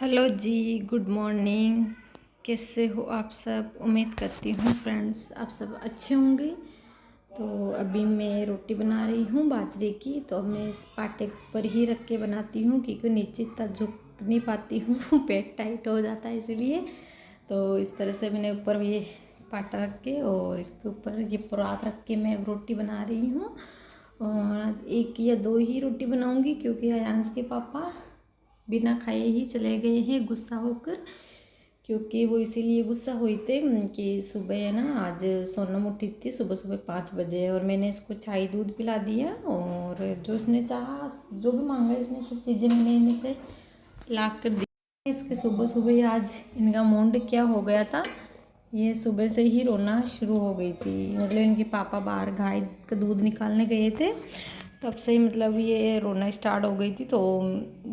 Hello जी, good morning. कैसे हो आप सब? उम्मीद करती हूँ फ्रेंड्स आप सब अच्छे होंगे। तो अभी मैं रोटी बना रही हूँ बाजरे की। तो अब मैं इस पाटे पर ही रख के बनाती हूँ क्योंकि नीचे इतना झुक नहीं पाती हूँ पेट टाइट हो जाता है इसलिए। तो इस तरह से मैंने ऊपर ये पाटा रख के और इसके ऊपर ये परात रख के मैं रोटी बना रही हूँ। और आज एक या दो ही रोटी बनाऊँगी क्योंकि आयांश के पापा बिना खाए ही चले गए हैं गुस्सा होकर। क्योंकि वो इसीलिए गुस्सा हुए थे कि सुबह है ना, आज सोनम उठी थी सुबह सुबह 5 बजे और मैंने इसको चाय दूध पिला दिया। और जो इसने चाहा, जो भी मांगा इसने, सब चीज़ें मैंने इन्हें से ला कर दी। इसके सुबह सुबह ही आज इनका मूड क्या हो गया था, ये सुबह से ही रोना शुरू हो गई थी। मतलब इनके पापा बाहर गाय का दूध निकालने गए थे, तब से ही मतलब ये रोना स्टार्ट हो गई थी। तो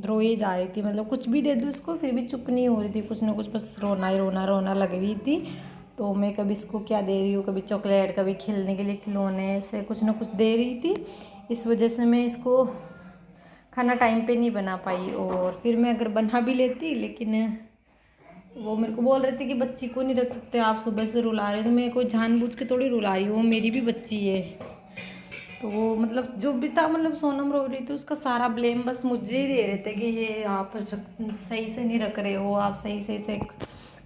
रोए जा रही थी, मतलब कुछ भी दे दूँ इसको फिर भी चुप नहीं हो रही थी, कुछ ना कुछ बस रोना ही रोना रोना लग रही थी। तो मैं कभी इसको क्या दे रही हूँ, कभी चॉकलेट, कभी खेलने के लिए खिलौने, ऐसे कुछ ना कुछ दे रही थी। इस वजह से मैं इसको खाना टाइम पे नहीं बना पाई। और फिर मैं अगर बना भी लेती, लेकिन वो मेरे को बोल रहे थे कि बच्ची को नहीं रख सकते आप, सुबह से रुला रहे। तो मैं कोई जानबूझ के थोड़ी रुला रही हूँ, वो मेरी भी बच्ची है। तो वो मतलब जो भी था, मतलब सोनम रो रही थी उसका सारा ब्लेम बस मुझे ही दे रहे थे कि ये आप सही से नहीं रख रहे हो, आप सही से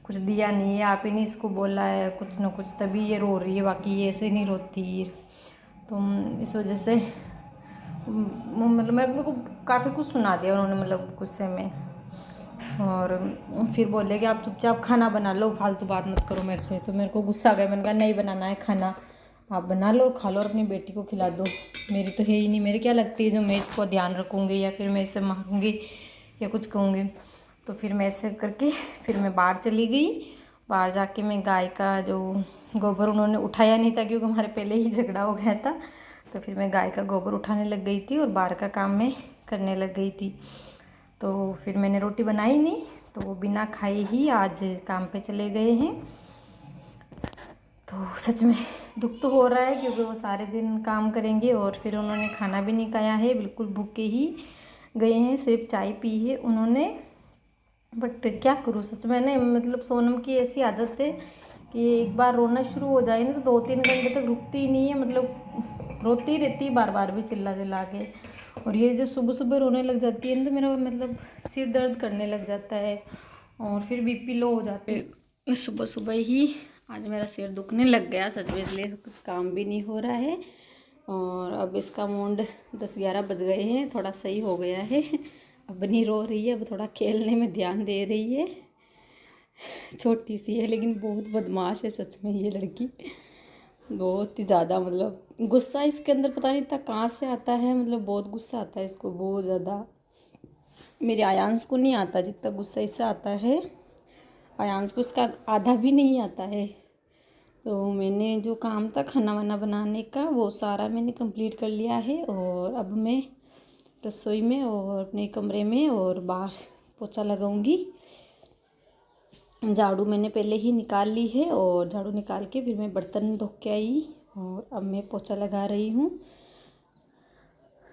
कुछ दिया नहीं है, आप ही नहीं इसको बोला है कुछ ना कुछ, तभी ये रो रही है, बाकी ये ऐसे नहीं रोती। तो इस वजह से मतलब मेरे को काफ़ी कुछ सुना दिया उन्होंने, मतलब गुस्से में। और फिर बोले कि आप चुपचाप खाना बना लो, फालतू बात मत करो मेरे से। तो मेरे को गुस्सा आ गया, मैंने कहा नहीं बनाना है खाना, आप बना लो, खा लो और अपनी बेटी को खिला दो। मेरी तो है ही नहीं, मेरी क्या लगती है जो मैं इसको ध्यान रखूँगी या फिर मैं इसे मारूँगी या कुछ कहूँगी। तो फिर मैं ऐसे करके फिर मैं बाहर चली गई। बाहर जाके मैं गाय का जो गोबर उन्होंने उठाया नहीं था क्योंकि हमारे पहले ही झगड़ा हो गया था। तो फिर मैं गाय का गोबर उठाने लग गई थी और बाहर का काम मैं करने लग गई थी। तो फिर मैंने रोटी बनाई नहीं, तो वो बिना खाए ही आज काम पे चले गए हैं। तो सच में दुख तो हो रहा है क्योंकि वो सारे दिन काम करेंगे और फिर उन्होंने खाना भी नहीं खाया है, बिल्कुल भूखे ही गए हैं, सिर्फ चाय पी है उन्होंने। बट क्या करूँ, सच में ना, मतलब सोनम की ऐसी आदत है कि एक बार रोना शुरू हो जाए ना तो 2-3 घंटे तक रुकती ही नहीं है, मतलब रोती रहती है बार बार भी चिल्ला चिल्ला के। और ये जो सुबह सुबह रोने लग जाती है ना, तो मेरा मतलब सिर दर्द करने लग जाता है और फिर बीपी लो हो जाती है। सुबह सुबह ही आज मेरा सिर दुखने लग गया सच में, इसलिए कुछ काम भी नहीं हो रहा है। और अब इसका मूड 10-11 बज गए हैं, थोड़ा सही हो गया है, अब नहीं रो रही है, अब थोड़ा खेलने में ध्यान दे रही है। छोटी सी है लेकिन बहुत बदमाश है सच में ये लड़की, बहुत ही ज़्यादा। मतलब गुस्सा इसके अंदर पता नहीं था कहाँ से आता है, मतलब बहुत गुस्सा आता है इसको, बहुत ज़्यादा। मेरे आयांश को नहीं आता जितना गुस्सा इससे आता है, आयांश को इसका आधा भी नहीं आता है। तो मैंने जो काम था खाना वाना बनाने का वो सारा मैंने कंप्लीट कर लिया है। और अब मैं रसोई में और अपने कमरे में और बाहर पोछा लगाऊंगी। झाड़ू मैंने पहले ही निकाल ली है और झाड़ू निकाल के फिर मैं बर्तन धो के आई और अब मैं पोछा लगा रही हूँ।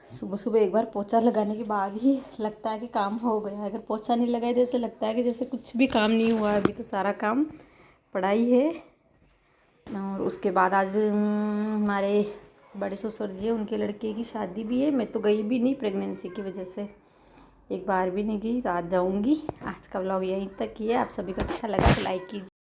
सुबह सुबह एक बार पोछा लगाने के बाद ही लगता है कि काम हो गया, अगर पोछा नहीं लगाए जैसे लगता है कि जैसे कुछ भी काम नहीं हुआ, अभी तो सारा काम पड़ा ही है। और उसके बाद आज हमारे बड़े ससुर जी हैं, उनके लड़के की शादी भी है। मैं तो गई भी नहीं प्रेगनेंसी की वजह से, एक बार भी नहीं गई, तो आज जाऊँगी। आज का व्लॉग यहीं तक ही है। आप सभी को अच्छा लगा तो लाइक कीजिए।